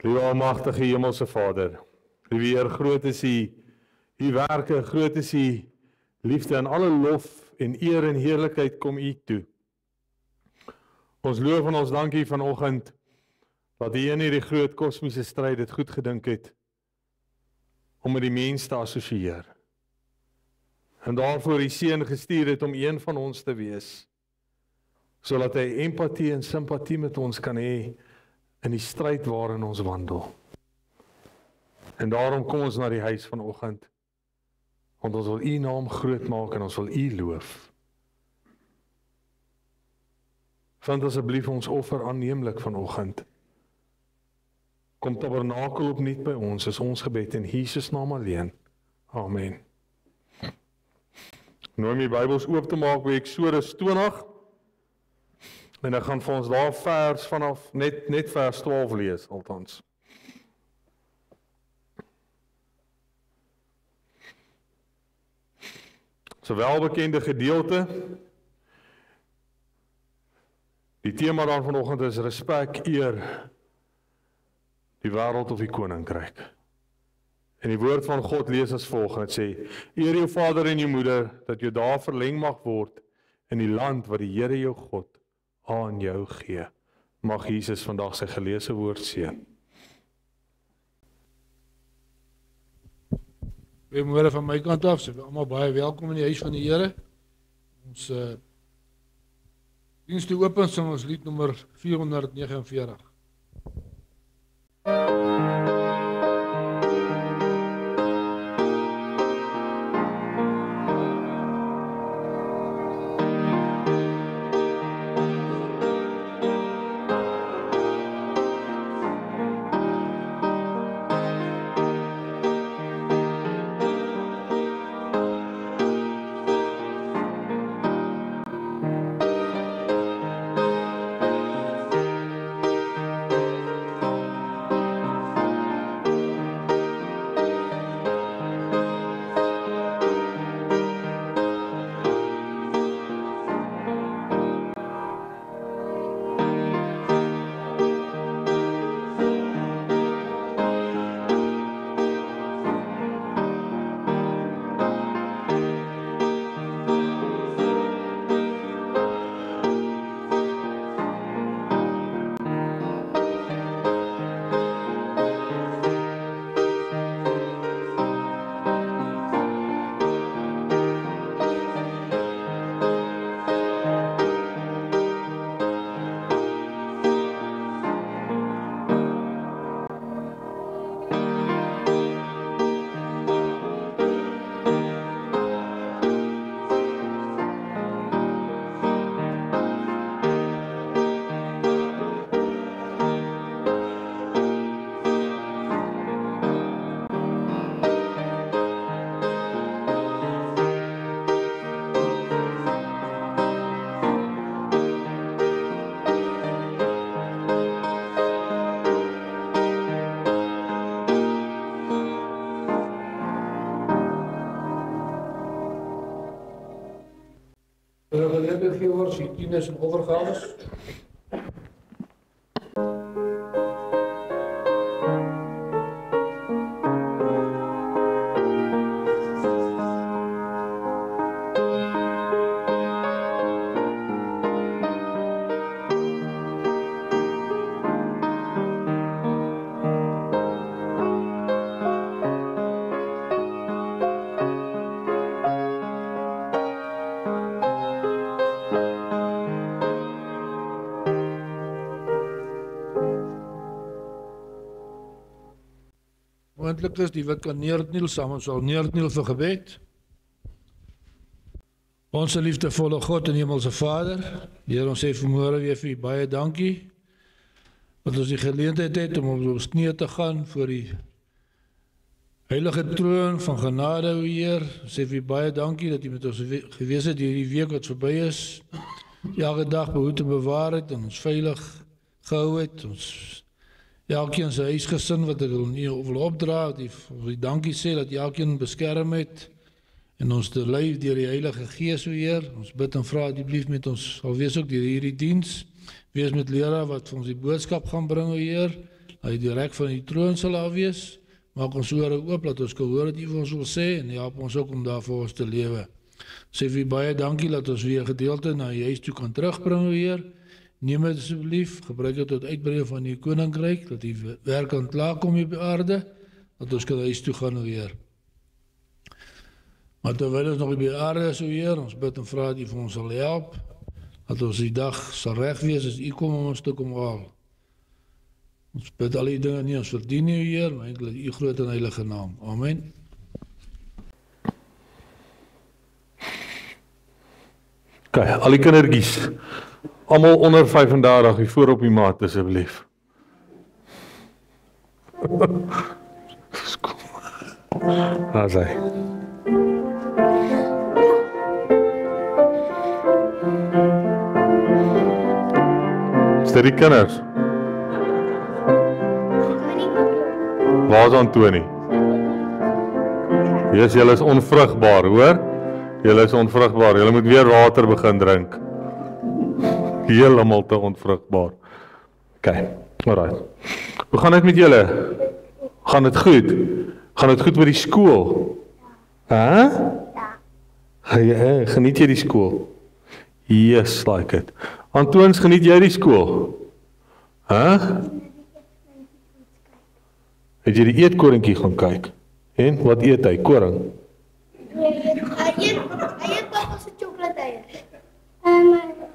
Liewe almagtige Hemelse Vader, liewe Heer, groot is U werke, groot is U liefde en alle lof en eer en heerlikheid kom U toe. Ons loof en ons dankie vanoggend dat U in hierdie groot kosmiese stryd dit goed gedink het om met die mens te assosieer. En daarvoor U seun gestuur het om een van ons te wees, sodat hy empatie en simpatie met ons kan hê in die stryd waarin ons wandel. En daarom kom ons na die huis vanoggend, want ons wil U naam groot maak en ons wil U loof. Vind asseblief ons offer aanneemlik vanoggend. Kom tabernakel opnuut by ons, is ons gebed in Jesus naam alleen. Amen. Nou om die Bybels oop te maak by Eksodus 20, en ek gaan vir ons daar vers vanaf net vers 12 lees, althans. So welbekende gedeelte. Die tema dan vanoggend is respek, eer, die wêreld of die koninkryk. En die woord van God lees as volg, en het sê, eer jou vader en jou moeder, dat jou dae verleng mag word in die land wat die Here jou God aan jou gee. Mag Jesus vandag sy geleesde woord seën. Goeiemôre van my kant af, so almal baie welkom in die huis van die Here. Ons diens toe open sing ons lied nommer 449. Gegevers, die tieners en overgaves. Moontlik is die wat kan neerkniel saam, ons sal neerkniel vir gebed. Onse liefdevolle God en Hemelse Vader, Here, ons sê vanmôre weer vir U baie dankie dat ons die geleentheid het om op ons knieë te gaan voor die heilige troon van genade, o Heer. Ons sê vir U baie dankie dat U met ons gewees het hierdie week wat verby is. Elke dag behoed en bewaar het en ons veilig gehou het. Ons elkeen sy huisgesin wat ek wil opdra, die dankie sê dat elkeen beskerm het en ons te lei deur die Heilige Gees, o Heer. Ons bid en vra asseblief met ons, sal wees ook deur hierdie diens, wees met leraar wat vir ons die boodskap gaan bring, o Heer. hy direk van die troon sal afwees. Maak ons ore oop, laat ons kan hoor wat U vir ons wil sê en help ons ook om daar vir ons te lewe. Sê vir U baie dankie dat ons weer gedeelte na U huis toe kan terugbring, Heer. Neem dit asseblief, gebruik dit tot uitbreiding van U koninkryk, dat U werk kan klaarkom hier op die aarde, dat ons kan huis toe gaan, Heer. Maar terwyl ons nog op die aarde is, Heer, ons bid en vra dat U vir ons sal help, dat ons die dag sal reg wees as U kom om ons te kom haal. Ons bid al die dinge nie ons verdien nie, Heer, maar enkel in U groot en heilige naam. Amen. Okay, al die kindertjies, almal onder 35 hier voor op die maat asseblief. Daar sê. Is dit die kinders? Waar is Antoni? Yes, julle is onvrugbaar, hoor? Julle is onvrugbaar, julle moet weer water begin drink. Helemaal te onvrugbaar. Okay, alright. Hoe gaan dit met julle? Gaan dit goed? Gaan dit goed met die skool? Ja. Geniet jy die skool? Yes, like it. Antoons, geniet jy die skool? Het jy die eetkoringkie gaan kyk? En wat eet hy? Koring? Hy eet papa se sjokolade.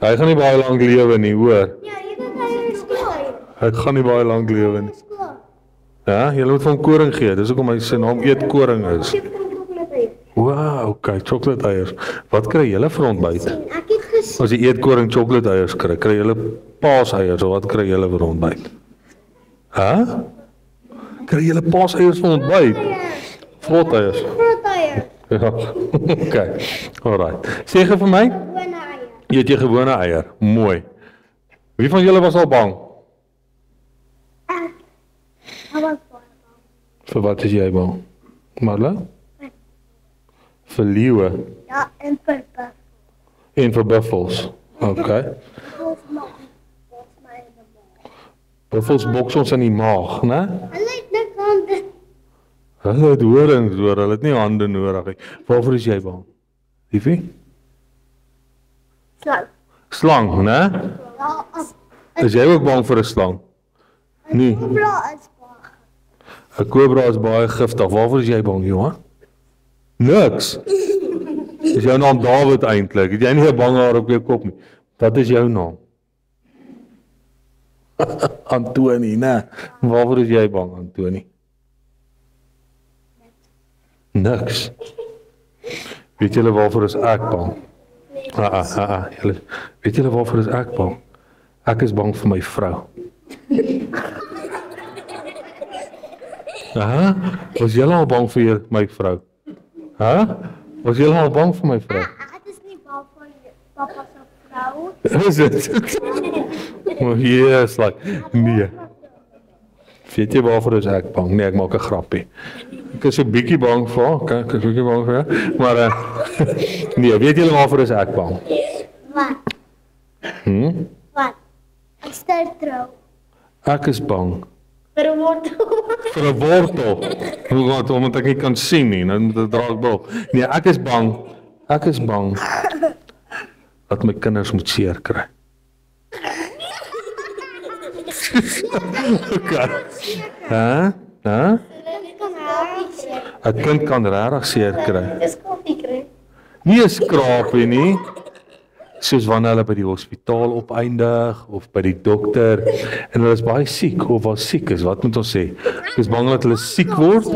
Hy gaan nie baie lank lewe nie, hoor. Ja, jy weet hy is skool. Hy gaan nie baie lank lewe nie. Ja, jy moet van koring gee. Dis hoekom hy sy naam eet koring is. Wow, okay, chocolate-eiers. Wat kry julle vir ontbyt? Ek het gesien. As jy eet koring chocolate-eiers kry, kry julle paaseiers of wat kry julle vir ontbyt? Kry julle paaseiers vir ontbyt? Vroteiers. Ja, okay, alright. Sê vir my, eet jy gewone eier? Mooi. Wie van julle was al bang? Vir wat is jy bang? Marla? Vir leeuwe? Ja, en vir buffels. En vir buffels? Okay. Buffels boks ons in die maag, né? Hulle het niks hande. Hulle het horings hoor, hulle het nie hande nodig nie. Waarvoor is jy bang? Liefie? Slang. Slang, né? Ja, Is jy ook bang vir 'n slang? Nee. kobra is bang. 'n Kobra is baie giftig. Waarvoor is jy bang, Johan? Niks. Is jou naam David eintlik? Het jy nie 'n bang haar op jou kop nie? Wat is jou naam? Antoni, né? Waarvoor is jy bang, Antoni? Niks. Weet julle waarvoor is ek bang? Julle, weet julle waarvoor is ek bang? Ek is bang vir my vrou. Was julle al bang vir my vrou? Was julle al bang vir my vrou? Ek is nie bang vir papa se vrou. Is dit? Oh, yes, like, nee. Weet jy waarvoor is ek bang? Nee, ek maak 'n grappie. Ek is 'n bietjie bang vir haar, ek is 'n bietjie bang vir haar, maar nee, weet julle waarvoor is ek bang? Wat? Wat? Ek stel trou. Ek is bang Vir 'n wortel. vir 'n wortel. Hoe gaan dit omdat ek nie kan sien nie, nou moet ek draak bil. Nee, ek is bang dat my kinders moet seer kry. Okay. Dit kan haar sê. 'n Kind kan regtig seer kry. Dis koffie kry. Nie 'n skrapie nie. Soos wanneer hulle by die hospitaal opeindig of by die dokter en hulle is baie siek of was siek is, wat moet ons sê? Ek is bang dat hulle siek word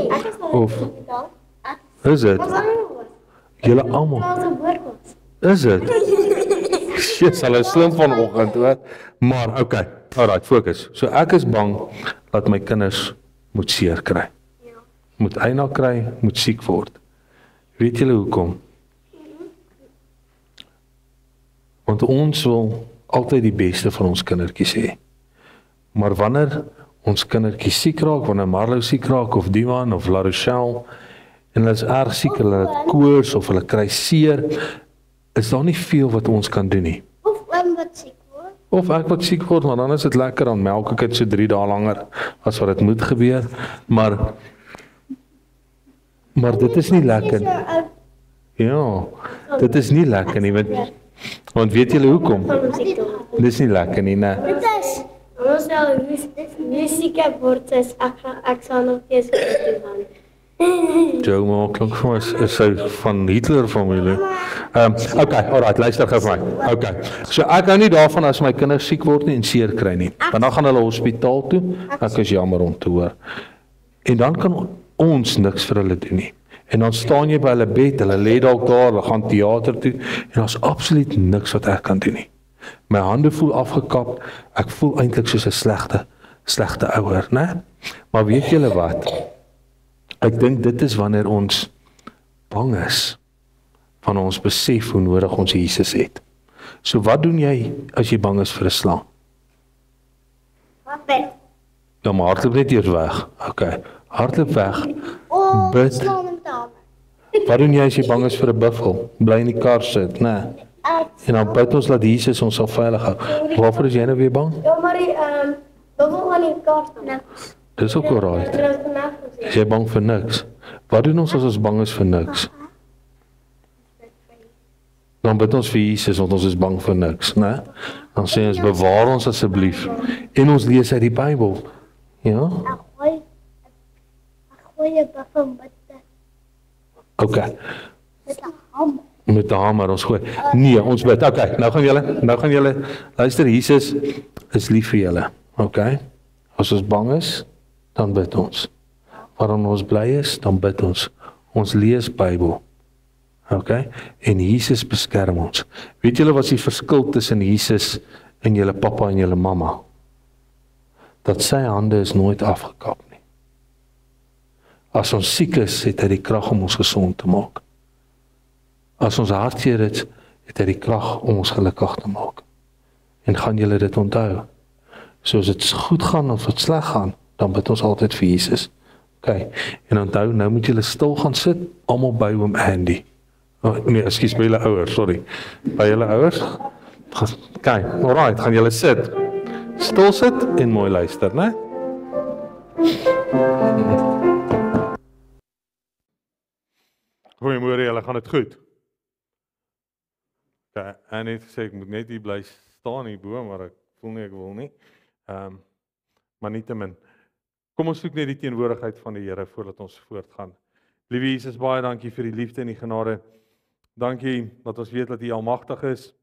of is dit? Julle almal. Is dit? Shit, hulle is slim vanoggend, hoor. Maar okay, alright, fokus. So ek is bang dat my kinders moet seer kry. Moet eina kry, moet siek word. Weet julle hoekom? Want ons wil altyd die beste van ons kindertjies hê. Maar wanneer ons kindertjies siek raak, wanneer Marlo siek raak of Diwan of La Rochelle en hulle is erg siek, hulle het koors of hulle kry seer, is daar nie veel wat ons kan doen nie. Of wat siek word. Of ek wat siek word, maar dan is dit lekker, dan melk ek dit so 3 dae langer as wat dit moet gebeur. Maar dit is nie lekker. Ja, dit is nie lekker nie, want weet julle hoekom? Dit is nie lekker nie, né? Dit is. Ons sal nie siek word as ek sal nog steeds toe gaan. Joe maak klink vir my is sy van Hitler familie. Okay, alright, luister gou vir my. Okay. So ek hou nie daarvan as my kinders siek word nie en seer kry nie. Want dan gaan hulle hospitaal toe. Ek is jammer om te hoor. En dan kan ons niks vir hulle doen nie. En dan staan jy by hulle bed, hulle lê dalk daar, hulle gaan teater toe en daar's absoluut niks wat ek kan doen nie. My hande voel afgekap. Ek voel eintlik soos 'n slegte ouer, né? Maar weet julle wat? Ek dink dit is wanneer ons bang is van ons besef hoe nodig ons Jesus het. So wat doen jy as jy bang is vir 'n slang? Wat? Dan maar hardloop net eers weg. Okay, hardloop weg. Bid. Slaan hem daar. Wat doen jy as jy bang is vir 'n buffel? Bly in die kar sit, né? En dan bid ons dat Jesus ons sal veilig hou. Waarvoor is jy nou weer bang? Ja, maar dat wil aan die kaart staan. Dis ook alright. Is jy bang vir niks? Wat doen ons as ons bang is vir niks? Dan bid ons vir Jesus want ons is bang vir niks, né? Dan sê ons bewaar ons asseblief en ons lees uit die Bybel. Ja? Ek gooi 'n buffel met Okay. met 'n ham. Met 'n hamer ons gooi. Nee, ons bid. Okay, nou gaan julle luister, Jesus is lief vir julle. Okay? As ons bang is, dan bid ons. Wanneer ons bly is, dan bid ons. Ons lees Bybel. Okay? En Jesus beskerm ons. Weet julle wat is die verskil tussen Jesus en julle pappa en julle mamma? Dat sy hande is nooit afgekap nie. As ons siek is, het hy die krag om ons gesond te maak. As ons hartseer is, het hy die krag om ons gelukkig te maak. En gaan julle dit onthou? So as dit goed gaan of dit sleg gaan, dan bid ons altyd vir Jesus. Okay. En onthou, nou moet julle stil gaan sit, almal by oom Andy. Oh, nee, ekskuus, by julle ouers, sorry. By julle ouers? Okay, alright, gaan julle sit. Stil sit en mooi luister, né? Goeiemôre, julle gaan dit goed. Okay, en het gesê ek moet net hier bly staan hier bo, maar ek voel nie ek wil nie. Maar nietemin. Kom ons soek net die teenwoordigheid van die Here voordat ons voortgaan. Liewe Jesus, baie dankie vir die liefde en die genade. Dankie dat ons weet dat U almagtig is.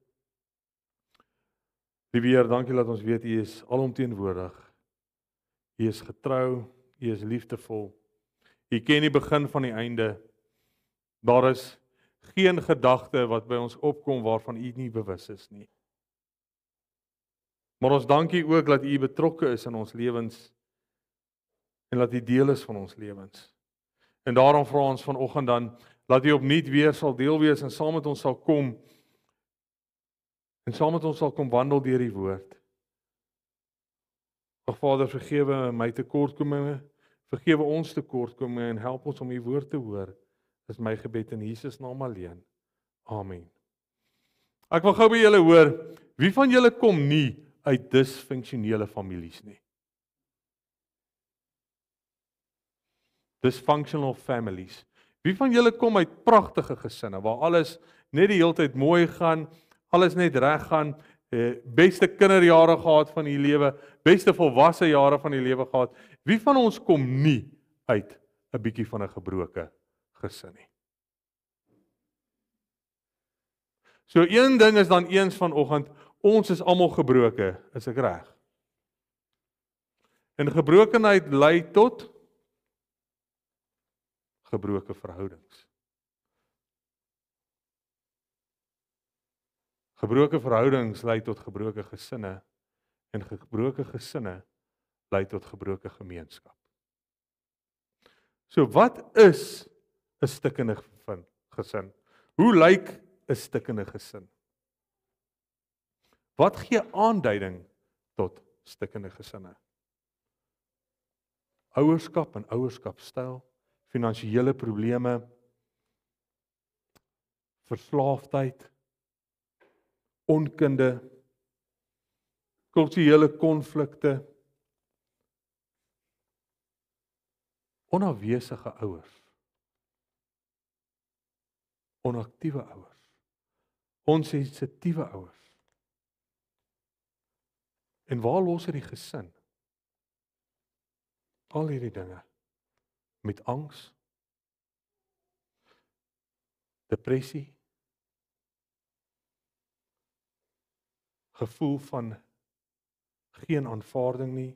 Liewe Heer, dankie dat ons weet U is alomteenwoordig. U is getrou, U is liefdevol. U ken die begin van die einde. Daar is geen gedagte wat by ons opkom waarvan U nie bewus is nie. Maar ons dankie ook dat U betrokke is in ons lewens en dat U deel is van ons lewens. En daarom vra ons vanoggend dan dat U opnuut weer sal deel wees en saam met ons sal kom en saam met ons sal kom wandel deur die woord. Ag Vader, vergewe my tekortkominge, vergewe ons tekortkominge en help ons om U woord te hoor. Dis my gebed in Jesus naam alleen. Amen. Ek wil gou by julle hoor, wie van julle kom nie uit disfunksionele families nie? Dysfunctional families. Wie van julle kom uit pragtige gesinne waar alles net die hele tyd mooi gaan, alles net reg gaan, beste kinderjare gehad van die lewe, beste volwasse jare van die lewe gehad? Wie van ons kom nie uit 'n bietjie van 'n gebroke gesin nie? So een ding is dan eens vanoggend, ons is almal gebroke, is ek reg? En gebrokenheid lei tot gebroke verhoudings. Gebroke verhoudings lei tot gebroke gesinne en gebroke gesinne lei tot gebroke gemeenskap. So wat is 'n stikkende gesin? Hoe lyk 'n stikkende gesin? Wat gee aanduiding tot stikkende gesinne? Ouerskap en ouerskapstyl, finansiële probleme, verslaafdheid, onkunde, kulturele konflikte, onafwesige ouers, onaktiewe ouers, onsensitiewe ouers. En waar los dit die gesin? Al hierdie dinge, met angs, depressie, gevoel van geen aanvaarding nie,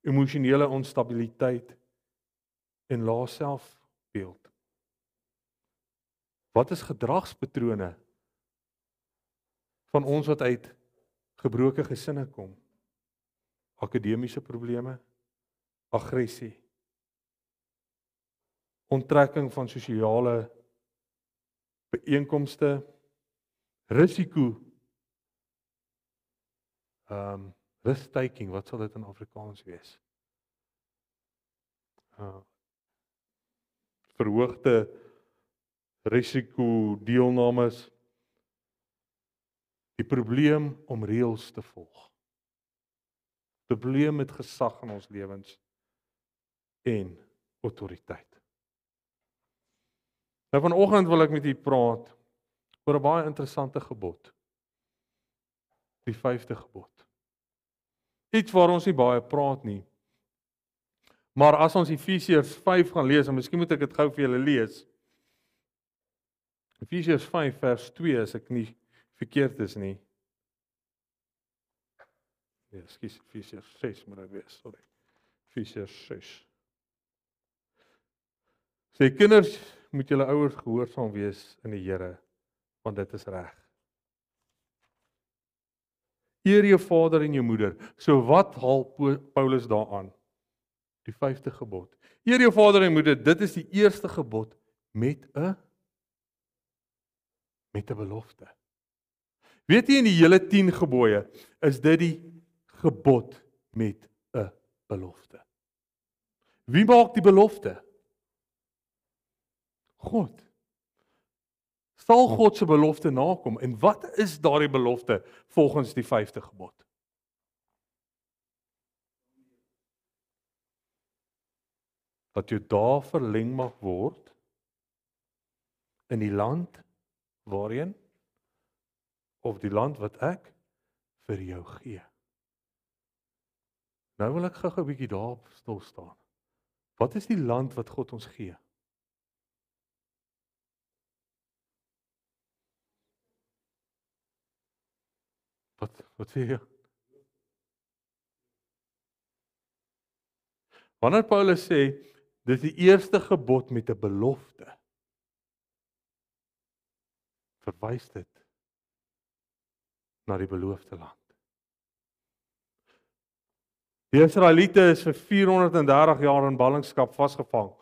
emosionele onstabiliteit en lae selfbeeld. Wat is gedragspatrone van ons wat uit gebroke gesinne kom? Akademiese probleme, aggressie, onttrekking van sosiale byeenkomste, risiko, risk-taking, wat sal dit in Afrikaans wees? Verhoogde risiko deelnames, die probleem om reëls te volg, probleem met gesag in ons lewens en autoriteit. Nou vanoggend wil ek met u praat oor 'n baie interessante gebod, die 5de gebod. Iets waar ons nie baie praat nie, maar as ons Efesiërs 5 gaan lees, en miskien moet ek dit gou vir julle lees, Efesiërs 5 vers 2, as ek nie verkeerd is nie. Nee, ekskuus, Efesiërs 6 moet dit wees, sorry. Efesiërs 6. Sê kinders, moet julle ouers gehoorsaam wees in die Here, want dit is reg. Eer jou vader en jou moeder. So wat haal Paulus daaraan? Die 5de gebod. Eer jou vader en moeder, dit is die eerste gebod met 'n belofte. Weet jy, in die hele 10 gebooie is dit die gebod met 'n belofte. Wie maak die belofte? God. Sal God se belofte nakom? En wat is daardie belofte volgens die 5de gebod? Dat jou dae verleng mag word in die land waarheen, of die land wat ek vir jou gee. Nou wil ek gou 'n bietjie daarop stil staan. Wat is die land wat God ons gee? Wat sê jy? Wanneer Paulus sê, dit is die eerste gebod met 'n belofte, verwys dit na die beloofde land. Die Israeliete is vir 430 jaar in ballingskap vasgevang.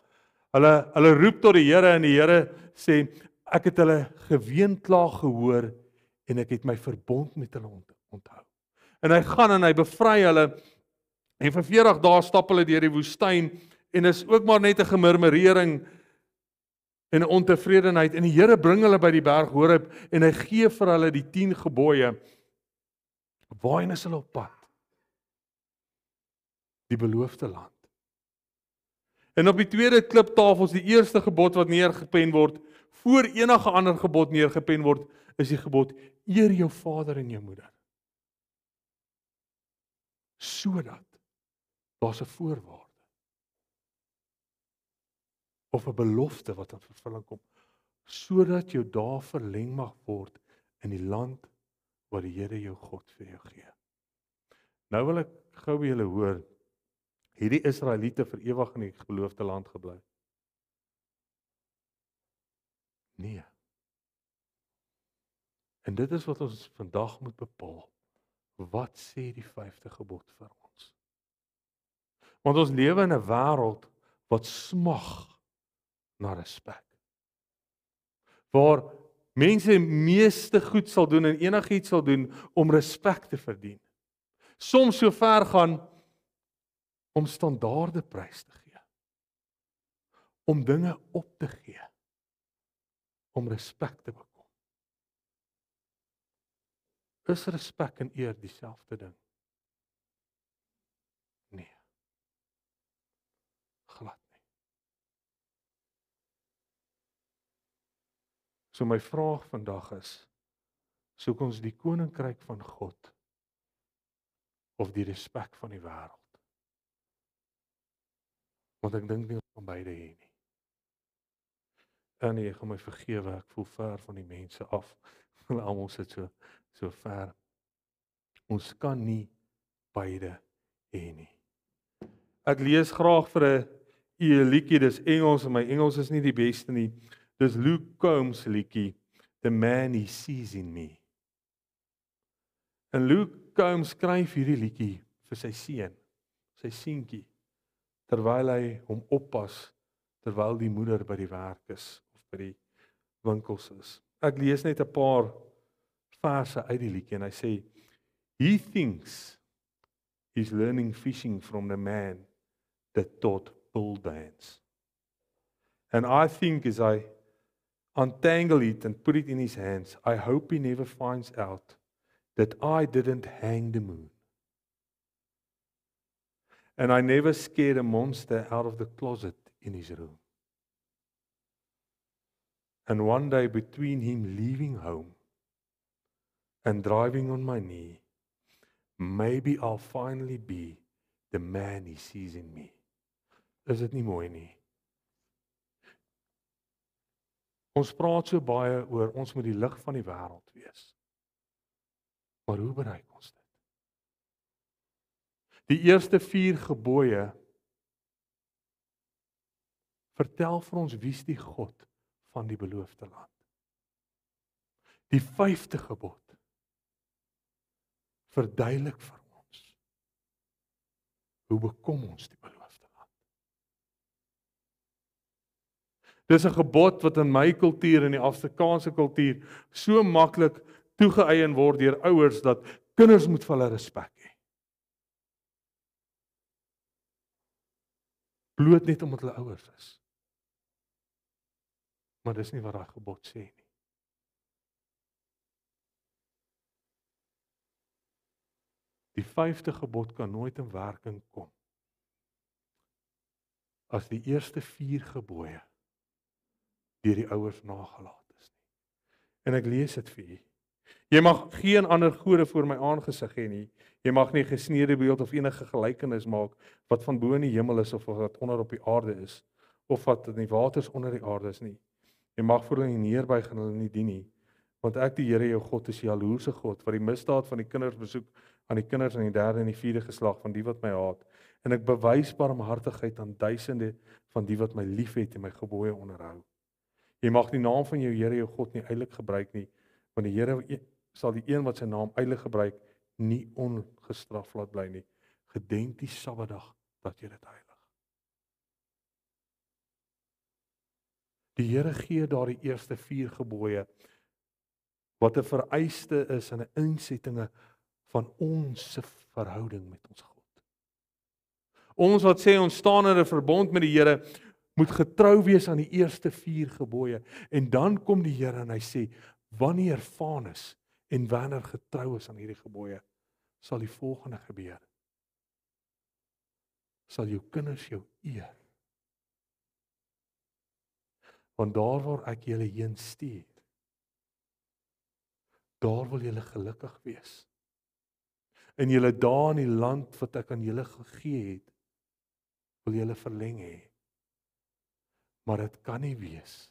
Hulle roep tot die Here en die Here sê, ek het hulle geweenklaag gehoor en ek het my verbond met hulle onthou. En hy gaan en hy bevry hulle en vir 40 dae stap hulle deur die woestyn en is ook maar net 'n gemurmurering en 'n ontevredenheid en die Here bring hulle by die berg Horeb en hy gee vir hulle die 10 gebooie. Waarheen is hulle op pad? Die beloofde land. En op die tweede kliptafels, die eerste gebod wat neergepen word, voor enige ander gebod neergepen word, is die gebod, eer jou vader en jou moeder. Sodat, daar's 'n voorwaarde, of 'n belofte wat aan vervulling kom, sodat jou dae verleng mag word in die land wat die Here jou God vir jou gee. Nou wil ek gou by julle hoor, hierdie Israeliete vir ewig in die beloofde land gebly? Nee. En dit is wat ons vandag moet bepaal. Wat sê die 5de gebod vir ons? Want ons lewe in 'n wêreld wat smag na respek. Waar mense meeste goed sal doen en enigiets sal doen om respek te verdien. Soms so ver gaan om standaarde prys te gee. Om dinge op te gee. Om respek te bekom. Is respek en eer dieselfde ding? So my vraag vandag is, soek ons die koninkryk van God of die respek van die wêreld? Want ek dink nie ons kan beide hê nie. En jy gaan my vergewe, ek voel ver van die mense af. Hulle almal sit so ver. Ons kan nie beide hê nie. Ek lees graag vir 'n liedjie, dis Engels en my Engels is nie die beste nie. Dis Luke Combs liedjie, The Man He Sees in Me. En Luke Combs skryf hierdie liedjie vir sy seun, sy seentjie, terwyl hy hom oppas, terwyl die moeder by die werk is of by die winkels is. Ek lees net 'n paar verse uit die liedjie en hy sê, He thinks he's learning fishing from the man that taught bull dance. And I think as I untangle it and put it in his hands, I hope he never finds out that I didn't hang the moon. And I never scared a monster out of the closet in his room. And one day between him leaving home and driving on my knee, maybe I'll finally be the man he sees in me. Is dit nie mooi nie? Ons praat so baie oor ons moet die lig van die wêreld wees. Maar hoe bereik ons dit? Die eerste 4 gebooie vertel vir ons wie's die God van die beloofde land. Die 5de gebod verduidelik vir ons hoe bekom ons die beloofde land. Dis 'n gebod wat in my kultuur en die Afrikaanse kultuur so maklik toegeëien word deur ouers dat kinders moet vir hulle respek hê. Bloot net omdat hulle ouers is. Maar dis nie wat daai gebod sê nie. Die 5de gebod kan nooit in werking kom as die eerste 4 gebooie deur die ouers nagelaat is nie. En ek lees dit vir u. Jy mag geen ander gode voor my aangesig hê nie. Jy mag nie gesneede beeld of enige gelykenis maak wat van bo in die hemel is of wat onder op die aarde is of wat in die waters onder die aarde is nie. Jy mag voor hulle nie neerbuig en hulle nie dien nie, want ek die Here jou God is 'n jaloerse God wat die misdaad van die kinders besoek aan die kinders in die 3de en die 4de geslag van die wat my haat, en ek bewys barmhartigheid aan duisende van die wat my liefhet en my gebooie onderhou. Jy mag die naam van jou Here jou God nie eilik gebruik nie, want die Here sal die een wat sy naam eilik gebruik nie ongestraf laat bly nie. Gedenk die Sabbatdag dat jy dit heilig. Die Here gee daardie eerste 4 gebooie wat 'n vereiste is en 'n insettinge van ons verhouding met ons God. Ons wat sê ons staan in 'n verbond met die Here, moet getrou wees aan die eerste 4 gebooie. En dan kom die Here en hy sê, wanneer vaan is en wanneer getrou is aan hierdie gebooie, sal die volgende gebeur. Sal jou kinders jou eer. Want daar waar ek julle heen stuur, daar wil julle gelukkig wees. En julle daar in die land wat ek aan julle gegee het, wil julle verleng hê. Maar dit kan nie wees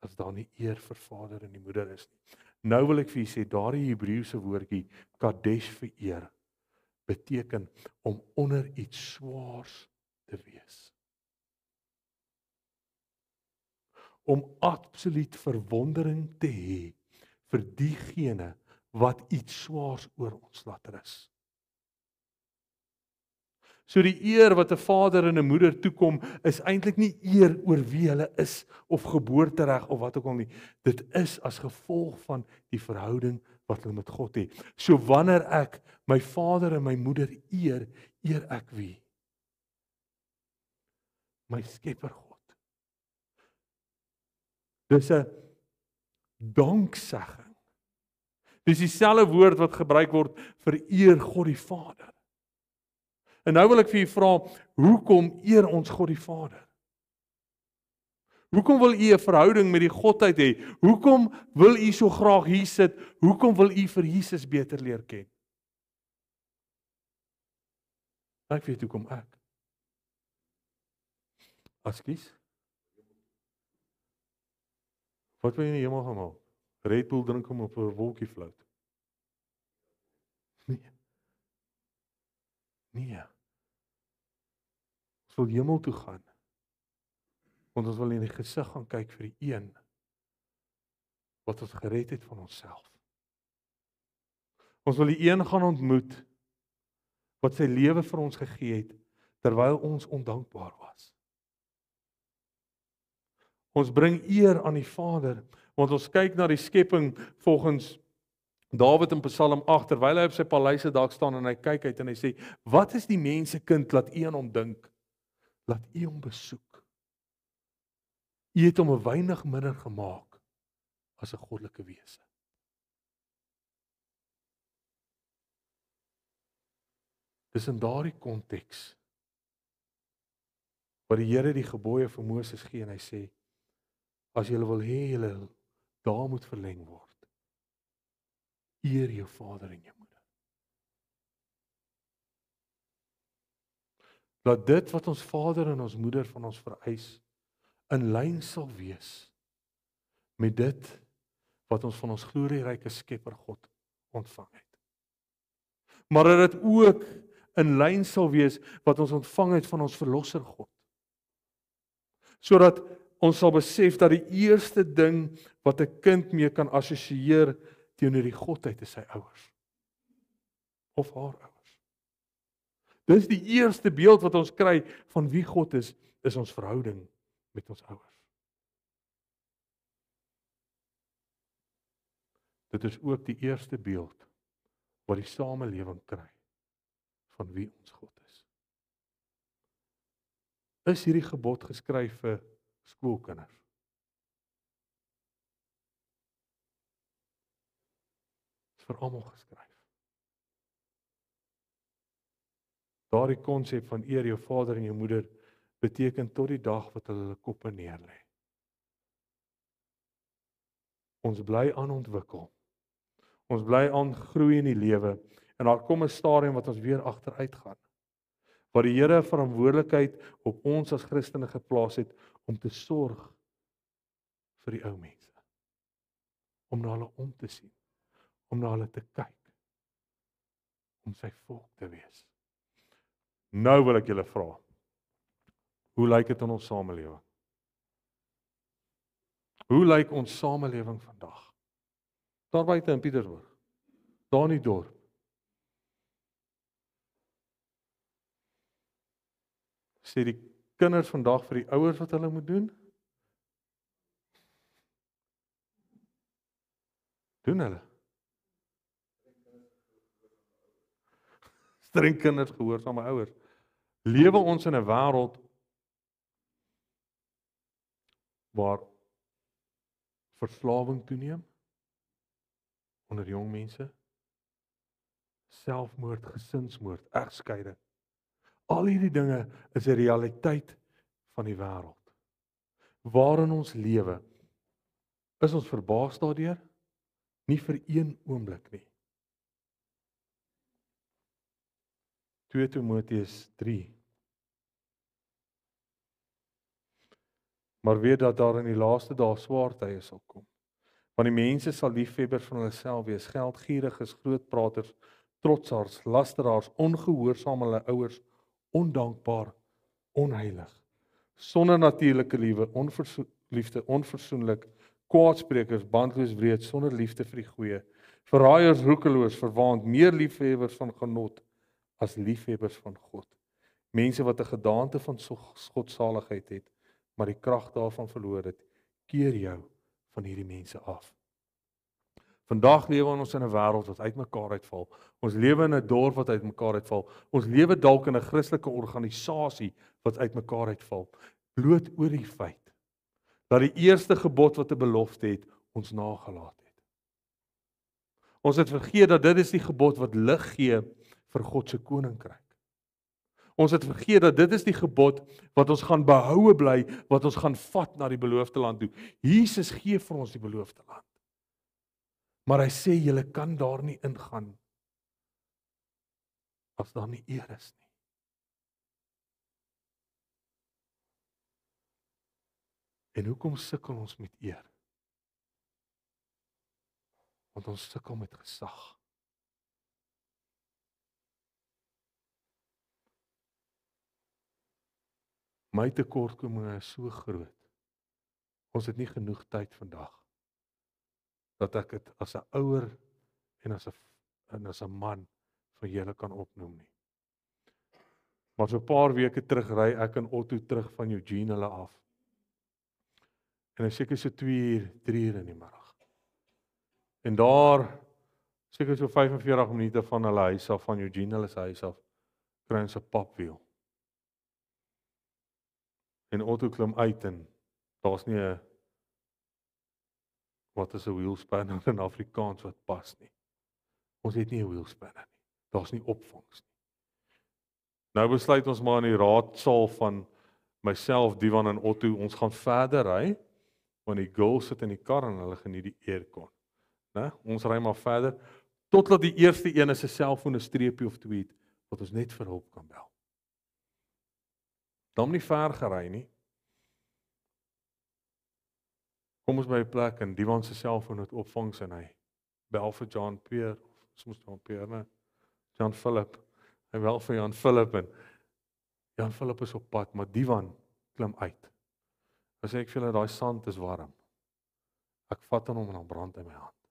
as daar nie eer vir vader en die moeder is nie. Nou wil ek vir julle sê, daardie Hebreëse woordjie kadesh vir eer beteken om onder iets swaars te wees. Om absoluut verwondering te hê vir diegene wat iets swaars oor ons laat rus. So die eer wat 'n vader en 'n moeder toekom, is eintlik nie eer oor wie hulle is of geboortereg of wat ook al nie. Dit is as gevolg van die verhouding wat hulle met God het. So wanneer ek my vader en my moeder eer, eer ek wie? My Skepper God. Dis 'n danksegging. Dis dieselfde woord wat gebruik word vir eer God die Vader. En nou wil ek vir u vra, hoekom eer ons God die Vader? Hoekom wil u 'n verhouding met die Godheid hê? Hoekom wil u so graag hier sit? Hoekom wil u vir Jesus beter leer ken? Ek weet hoekom ek. Askies? Wat wil jy in die hemel gaan maak? Red Bull drink om op 'n wolkie float? Nee. Ons wil hemel toe gaan. Want ons wil in die gesig gaan kyk vir die een wat ons gered het van onsself. Ons wil die een gaan ontmoet wat sy lewe vir ons gegee het terwyl ons ondankbaar was. Ons bring eer aan die Vader, want ons kyk na die skepping volgens Dawid in Psalm 8, terwyl hy op sy paleis dak staan en hy kyk uit en hy sê, wat is die mensekind, laat u aan hom dink, laat u hom besoek. U het hom 'n weinig minder gemaak as 'n goddelike wese. Dis in daardie konteks wat die Here die gebooie vir Moses gee en hy sê, as julle wil hê julle dae moet verleng word, eer jou vader en jou moeder. Laat dit wat ons vader en ons moeder van ons vereis, in lyn sal wees met dit wat ons van ons glorieryke Skepper God ontvang het. Maar dat dit ook in lyn sal wees wat ons ontvang het van ons verlosser God. Sodat ons sal besef dat die eerste ding wat 'n kind mee kan assosieer teenoor die Godheid is sy ouers. Of haar ouers. Dis die eerste beeld wat ons kry van wie God is ons verhouding met ons ouers. Dit is ook die eerste beeld wat die samelewing kry van wie ons God is. Is hierdie gebod geskryf vir skoolkinders? Is vir almal geskryf. Daardie konsep van eer jou vader en jou moeder beteken tot die dag wat hulle koppe neerlê. Ons bly aan ontwikkel. Ons bly aan groei in die lewe en daar kom 'n stadium wat ons weer agteruit gaan. Waar die Here 'n verantwoordelikheid op ons as Christene geplaas het om te sorg vir die ou mense. Om na hulle om te sien, om na hulle te kyk, om sy volk te wees. Nou wil ek julle vra, hoe lyk dit in ons samelewing? Hoe lyk ons samelewing vandag? Daar buite in Pietersburg, daar in die dorp. Sê die kinders vandag vir die ouers wat hulle moet doen? Doen hulle? Streng kinders gehoorsaam aan ouers. Lewe ons in 'n wêreld waar verslawing toeneem onder jong mense, selfmoord, gesinsmoord, egskeiding. Al hierdie dinge is 'n realiteit van die wêreld. Waarin ons lewe, is ons verbaas daardeur? Nie vir een oomblik nie. 2 Timoteus 3. Maar weet dat daar in die laaste dae swaar tye sal kom. Want die mense sal liefhebbers van hulle self wees, geldgieriges, grootpraters, trotsaars, lasteraars, ongehoorsaam aan hulle ouers, ondankbaar, onheilig, sonder natuurlike liefde, onversoenlik, kwaadsprekers, bandloos wreed, sonder liefde vir die goeie, verraaiers, roekeloos, verwaand, meer liefhebbers van genot as liefhebbers van God. Mense wat 'n gedaante van godsaligheid het, maar die krag daarvan verloor het, keer jou van hierdie mense af. Vandag lewe ons in 'n wêreld wat uitmekaar uitval. Ons lewe in 'n dorp wat uitmekaar uitval. Ons lewe dalk in 'n Christelike organisasie wat uitmekaar uitval. Bloot oor die feit dat die eerste gebod wat 'n belofte het, ons nagelaat het. Ons het vergeet dat dit is die gebod wat lig gee vir God se koninkryk. Ons het vergeet dat dit is die gebod wat ons gaan behoue bly, wat ons gaan vat na die beloofde land toe. Jesus gee vir ons die beloofde land. Maar hy sê, julle kan daar nie ingaan as daar nie eer is nie. En hoekom sukkel ons met eer? Want ons sukkel met gesag. My tekortkominge is so groot. Ons het nie genoeg tyd vandag dat ek dit as 'n ouer en as 'n man vir julle kan opnoem nie. Maar so 'n paar weke terug ry ek en Otto terug van Eugene hulle af. En ek seker so 2 uur, 3 uur in die middag. En daar seker so 45 minute van hulle huis af, van Eugene hulle huis af, kry ons 'n papwiel. En Otto klim uit en daar's nie 'n wat is 'n wheelspanner in Afrikaans wat pas nie. Ons het nie 'n wheelspanner nie. Daar's nie opvangs nie. Nou besluit ons maar in die raadsaal van myself, Diwan en Otto, ons gaan verder ry, want die girls sit in die kar en hulle geniet die aircon. Né? Ons ry maar verder totdat die eerste een 'n selfoon 'n streepie of 2 het wat ons net vir hulp kan bel. Dan nie ver gery nie. Kom ons by 'n plek en Diwan se selfoon het opvangs en hy bel vir Jan Peer, of soms Jan Peer, nee, Jan Philip. Hy bel vir Jan Philip en Jan Philip is op pad, maar Diwan klim uit. Hy sê ek voel dat daai sand is warm. Ek vat hom en dan brand in my hand.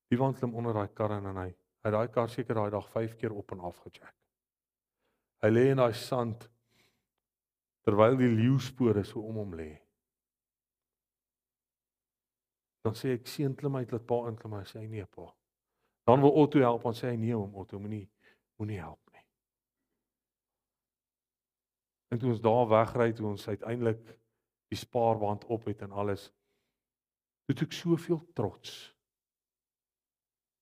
Diwan klim onder daai kar in en hy het daai kar seker daai dag 5 keer op en af gecheck. Hy lê in daai sand terwyl die leeuspore so om hom lê. Dan sê ek seun klim uit, laat pa inklim, hy sê nee pa. Dan wil Otto help, dan sê hy nee oom Otto, moenie help nie. En toe ons daar wegry, toe ons uiteindelik die spaarband op het en alles, het ek soveel trots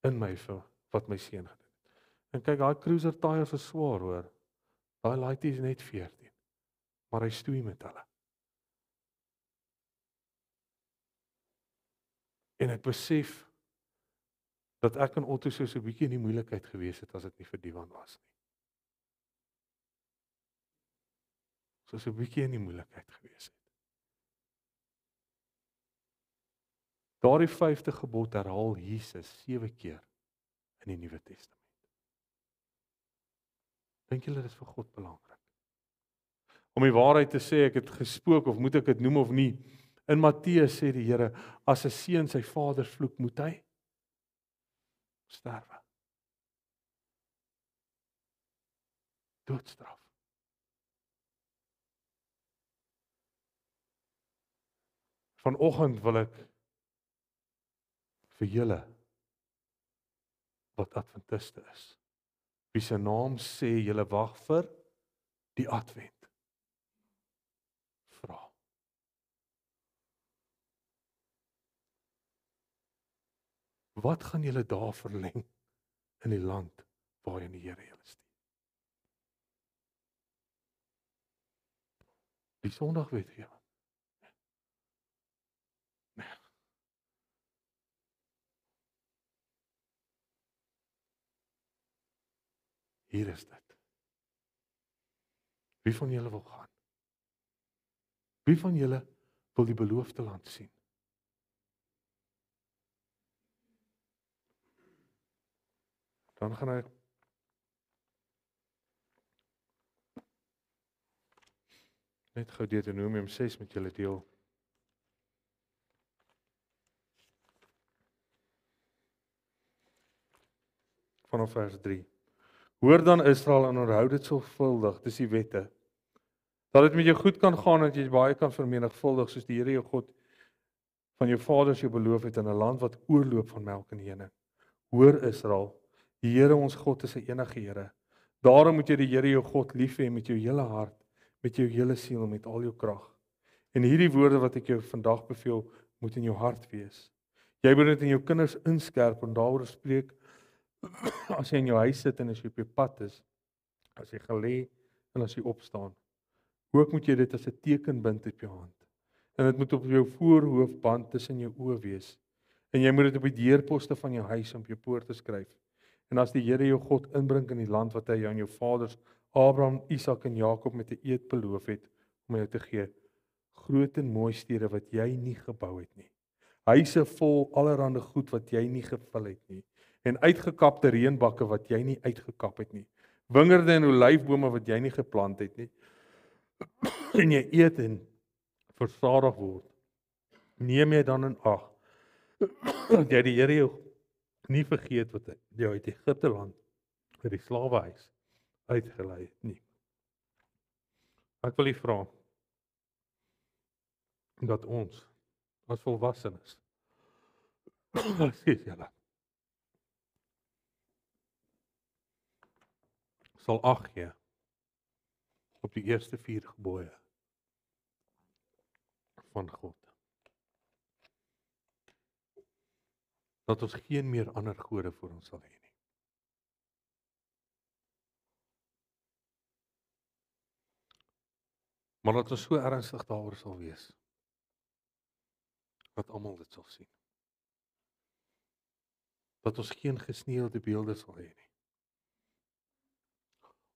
in my vir wat my seun gedoen het. En kyk, daai cruiser tyres is swaar hoor. Daai laaitjie is net 14, maar hy stoei met hulle. En ek besef dat ek en Otto so 'n bietjie in die moeilikheid gewees het as dit nie vir Diwan was nie. So 'n bietjie in die moeilikheid gewees het. Daardie 5de gebod herhaal Jesus 7 keer in die Nuwe Testament. Dink julle dit is vir God belangrik? Om die waarheid te sê, ek het gespook of moet ek dit noem of nie? In Matteus sê die Here, as 'n seun sy vader vloek, moet hy sterwe. Doodstraf. Vanoggend wil ek vir julle wat adventiste is, wie se naam sê julle wag vir die advent, vra. Wat gaan julle daar verleng in die land waarin die Here julle stuur? Die Sondagwetgewing. Nee. Hier is dit. Wie van julle wil gaan? Wie van julle wil die beloofde land sien? Dan gaan ek net gou Deuteronomium 6 met julle deel. Vanaf vers 3. Hoor dan Israel en onthou dit sorgvuldig, dis die wette. Dat dit met jou goed kan gaan en dat jy baie kan vermenigvuldig soos die Here jou God van jou vaders jou beloof het in 'n land wat oorloop van melk en honing. Hoor Israel, die Here ons God is 'n enige Here. Daarom moet jy die Here jou God lief hê met jou hele hart, met jou hele siel en met al jou krag. En hierdie woorde wat ek jou vandag beveel, moet in jou hart wees. Jy moet dit in jou kinders inskerp en daaroor spreek as jy in jou huis sit en as jy op jou pad is, as jy gaan lê en as jy opstaan. Ook moet jy dit as 'n teken bind op jou hand. En dit moet op jou voorhoofband tussen jou oë wees. En jy moet dit op die deurposte van jou huis op jou poorte skryf. En as die Here jou God inbring in die land wat hy aan jou vaders Abraham, Isak en Jakob met 'n eed beloof het om jou te gee, groot en mooi stede wat jy nie gebou het nie. Huise vol allerhande goed wat jy nie gevul het nie. En uitgekapte reënbakke wat jy nie uitgekap het nie. Wingerde en olyfbome wat jy nie geplant het nie. En jy eet en versadig word. Neem jy dan in ag dat jy die Here jou nie vergeet wat hy jou uit Egipte land, uit die slawehuis uitgelei het nie. Ek wil u vra dat ons as volwassenes sal ag gee op die eerste 4 gebooie van God. Dat ons geen meer ander gode voor ons sal hê nie. Maar dat ons so ernstig daaroor sal wees, dat almal dit sal sien. Dat ons geen gesneeuwde beelde sal hê nie.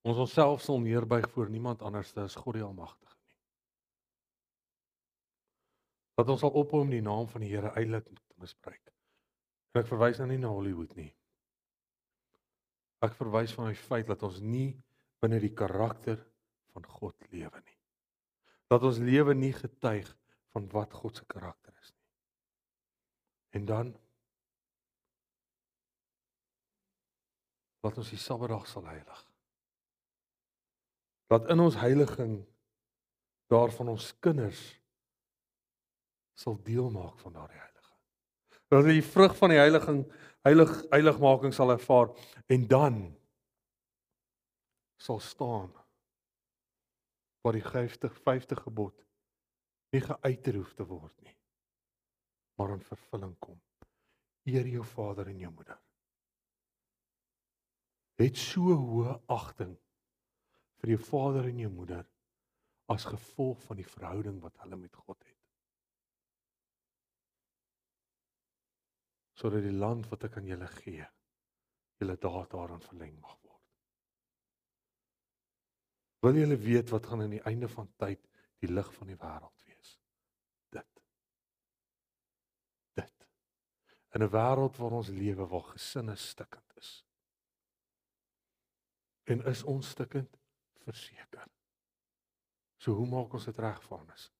Ons onsself sal neerbuig voor niemand anders as God die Almagtige nie. Dat ons sal ophou om die naam van die Here uitlik te misbruik. En ek verwys nou nie na Hollywood nie. Ek verwys van die feit dat ons nie binne die karakter van God lewe nie. Dat ons lewe nie getuig van wat God se karakter is nie. En dan dat ons die Sabbatdag sal heilig. Dat in ons heiliging daarvan ons kinders sal deel maak van daardie heiliging. Dat hulle die vrug van die heiligmaking sal ervaar en dan sal staan waar die 50 gebod nie geuiter hoef te word nie, maar in vervulling kom. Eer jou vader en jou moeder. Het so hoë agting vir jou vader en jou moeder as gevolg van die verhouding wat hulle met God het. Sodat die land wat ek aan julle gee, julle daaraan verleng mag word. Wil julle weet wat gaan aan die einde van tyd die lig van die wêreld wees? Dit. In 'n wêreld waar ons lewe, waar gesinne stikkend is. En is ons stikkend? Verseker. So hoe maak ons dit reg, Vanus?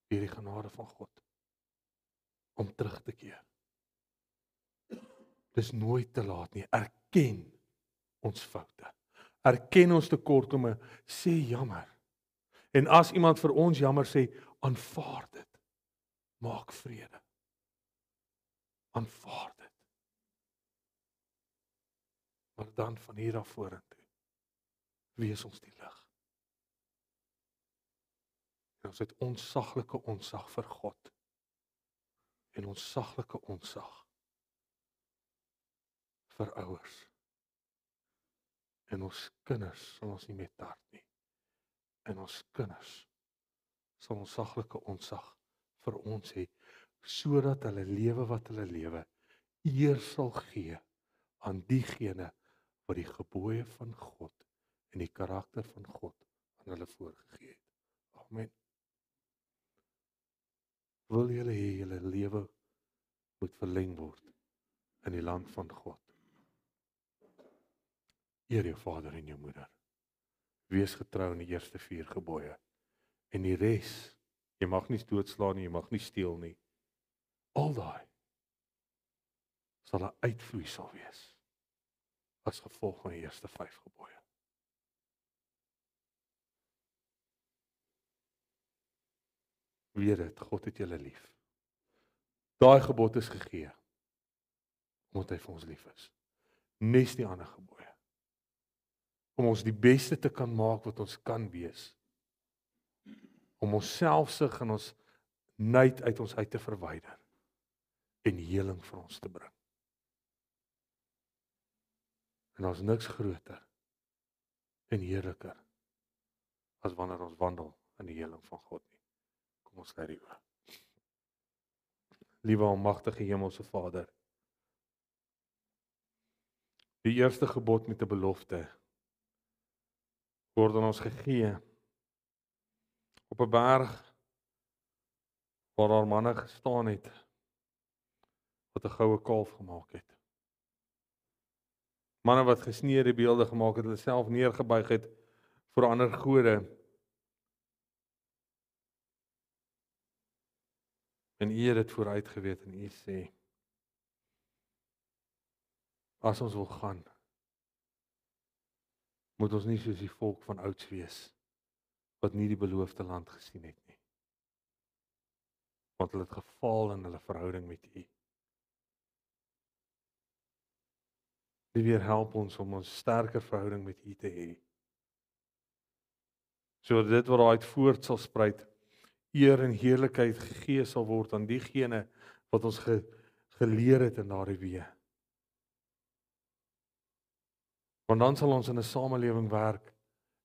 Deur die genade van God. Om terug te keer. Dis nooit te laat nie. Erken ons foute. Erken ons tekortkominge, sê jammer. En as iemand vir ons jammer sê, aanvaar dit. Maak vrede. Aanvaar dit. Maar dan van hier af vorentoe, wees ons die lig. En ons het onsaglike ontsag vir God. En ontsaglike ontsag vir ouers. En ons kinders sal ons nie meer tart nie. En ons kinders sal ontsaglike ontsag vir ons hê, sodat hulle lewe wat hulle lewe eer sal gee aan diegene wat die gebooie van God en die karakter van God aan hulle voorgegee het. Amen. Wil julle hê julle lewe moet verleng word in die land van God? Eer jou vader en jou moeder. Wees getrou in die eerste 4 gebooie. En die res, jy mag nie doodslaan nie, jy mag nie steel nie. Al daai sal 'n uitvloeisel wees as gevolg van die eerste 5 gebooie. Weet dit, God het julle lief. Daai gebod is gegee omdat hy vir ons lief is. Nes die ander gebooie. Om ons die beste te kan maak wat ons kan wees. Om ons selfsug en ons nait uit ons uit te verwyder en heling vir ons te bring. En daar's niks groter en heerliker as wanneer ons wandel in die heerlik van God nie. Kom ons sluit die oë. Liewe almagtige Hemelse Vader, die eerste gebod met 'n belofte word aan ons gegee op 'n berg waar daar manne gestaan het wat 'n goue kalf gemaak het. Manne wat gesneede beelde gemaak het, hulle self neergebuig het voor ander gode. En U het dit vooruit geweet en U sê, as ons wil gaan, moet ons nie soos die volk van ouds wees, wat nie die beloofde land gesien het nie. Want hulle het gefaal in hulle verhouding met U. Die weer help ons om ons sterker verhouding met U te hê. So dit wat daaruit voort sal spruit, eer en heerlikheid gegee sal word aan diegene wat ons geleer het in daardie weë. Want dan sal ons in 'n samelewing werk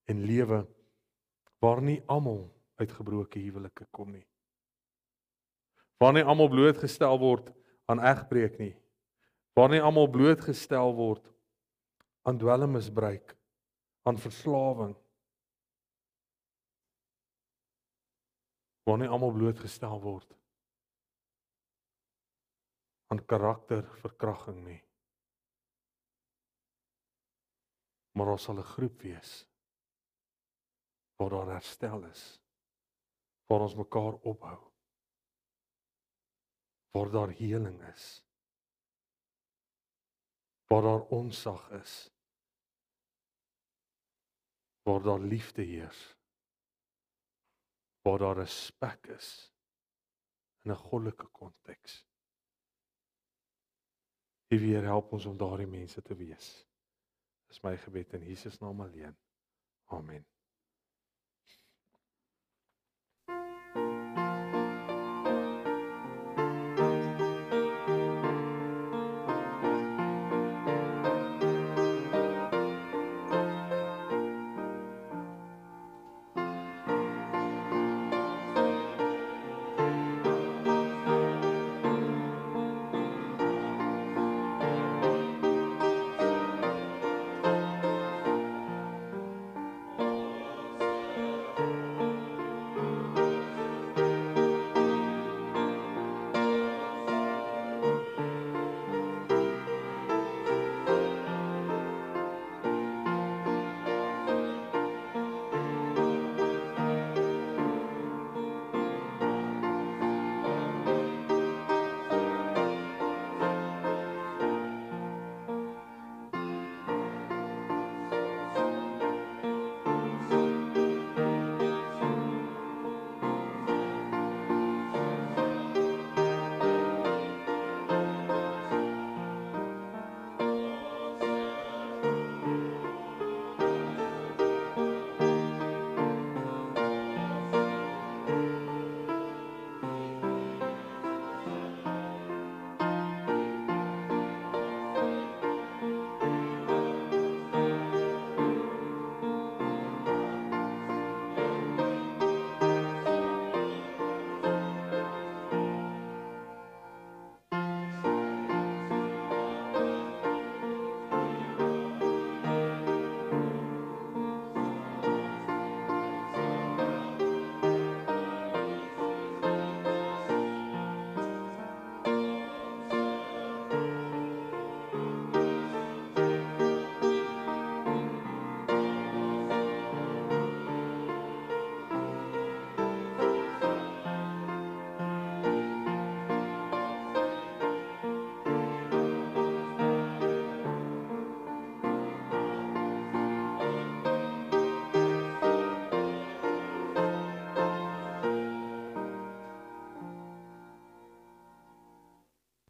en lewe waar nie almal uit gebroke huwelike kom nie. Waar nie almal blootgestel word aan egbreek nie. Waar nie almal blootgestel word aan dwelmmisbruik, aan verslawing. Waar nie almal blootgestel word aan karakterverkragting nie. Maar daar sal 'n groep wees waar daar herstel is, waar ons mekaar ophou, waar daar heling is, waar daar onsag is, waar daar liefde heers, waar daar respek is in 'n goddelike konteks. Die weer help ons om daardie mense te wees. Dis my gebed in Jesus naam alleen. Amen.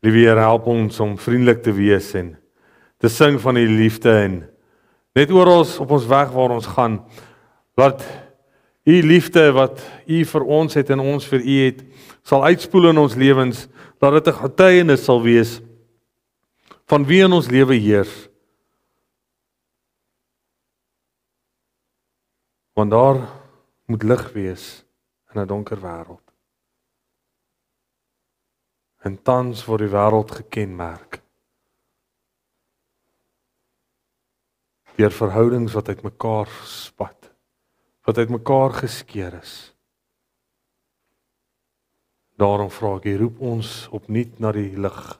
Liewe Here, help ons om vriendelik te wees en te sing van U liefde en net oral op ons weg waar ons gaan, laat U liefde wat U vir ons het en ons vir U het, sal uitspoel in ons lewens, dat dit 'n getuienis sal wees van wie in ons lewe heers. Want daar moet lig wees in 'n donker wêreld. En tans word die wêreld gekenmerk deur verhoudings wat uitmekaar spat, wat uitmekaar geskeur is. Daarom vra ek, roep ons opnuut na die lig,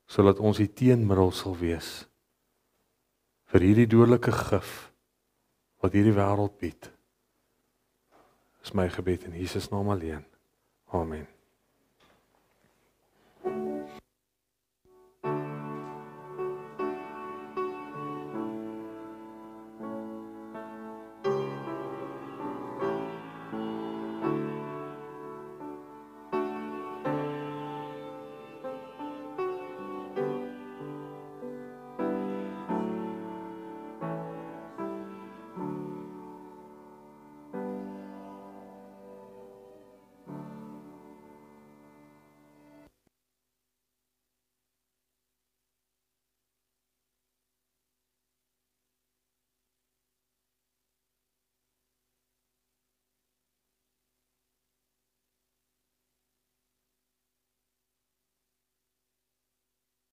sodat ons die teenmiddel sal wees vir hierdie dodelike gif wat hierdie wêreld bied. Dis my gebed in Jesus naam alleen. Amen.